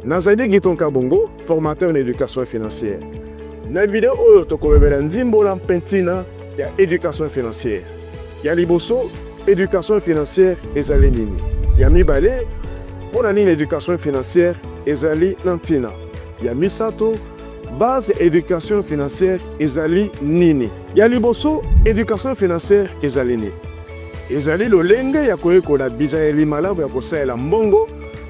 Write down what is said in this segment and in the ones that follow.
Nazali Gitonka Bongo, formateur en éducation financière. Na vidéo oyo tokobebela ndimbola mpentina ya éducation financière. Ya liboso éducation financière ezali nini? Ya mibale pona nini éducation financière ezali nantina. Ya misato base éducation financière ezali nini? Ya liboso éducation financière ezali nini? Ezali lolenge ya koyekola bizaeli malamu ya kosalela mbongo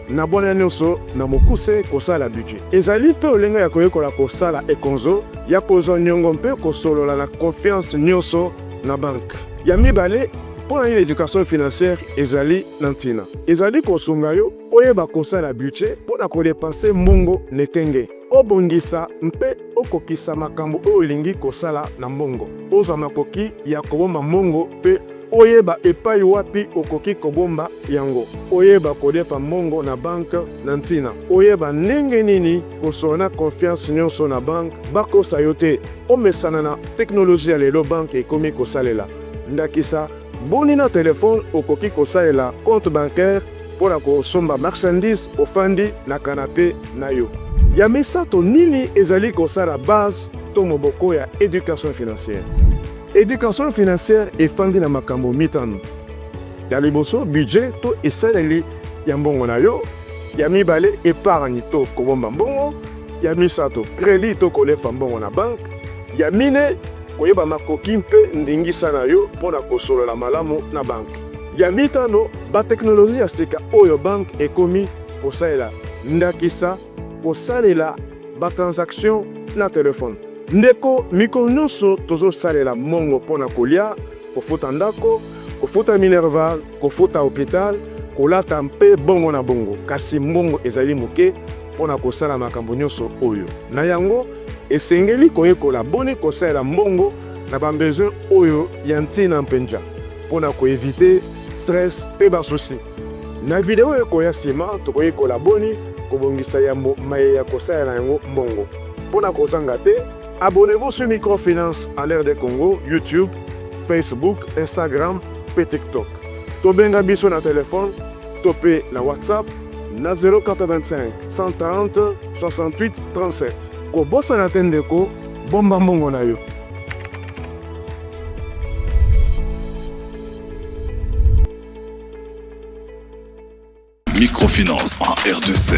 na bwana nyonso na mokuse kosala budget. Ezali pe olenga ya koyekola kosala ekonzo ya kozwa nyongo mpe kosolola na confiance nyonso na banque. Ya mibale mpona nini éducation financière ezali na ntina. Ezali kosunga yo oyeba kosala budget mpona kodepanse mbongo nekenge. Obongisa mpe okokisa makambo oyo olingi kosala na mbongo. Ozwa makoki ya kobomba mbongo mpe oyeba epai wapi okoki kobomba yango. Oyeba kodepa mbongo na banque na ntina. Oyeba ndenge nini kosona confiance nyonso na banque bakosa yo te. Omesana na teknoloji ya lelo banque ekomi kosalela. Ndakisa boni na telefone okoki kosalela compte bancaire mpona kosomba marchandise ofandi na kanape na yo. Ya misato nini ezali kosala base to moboko ya éducation financière. Éducation financière efandi na makambo mitano. Ya liboso budget to esaleli ya mbongo na yo. Ya mibale épargne to kobomba mbongo. Ya misato crédit to kolefa mbongo na banque. Ya mine koyeba makoki mpe ndingisa na yo mpona kosolola malamu na banque. Ya mitano bateknologie ya sika oyo banque ekomi kosalela. Ndakisa kosalela batransaction na telefone. Ndeko mikolo nyonso tozosalela mbongo mpona kolia, kofuta ndako, kofuta minerval, kofuta hôpital, kolata mpe bongo na bongo. Kasi mbongo ezali moke mpona kosala makambo nyonso oyo. Na yango esengeli koyekola boni kosalela mbongo na bambesoin oyo ya ntina mpenza mpona koevite stress mpe basusi. Na video ekoya nsima tokoyekola boni kobongisa yambo maye ya kosalela yango mbongo. Mpona kozanga te, abonnez-vous sur Microfinance à l'ère des Congo, YouTube, Facebook, Instagram, et TikTok. Tobenga biso na téléphone, topé na WhatsApp, na 085 130 68 37. Ko bossa na tendeko, bomba mbongo na yo. Microfinance en RDC.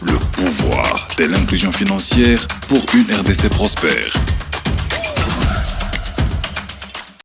Le pouvoir de l'inclusion financière pour une RDC prospère.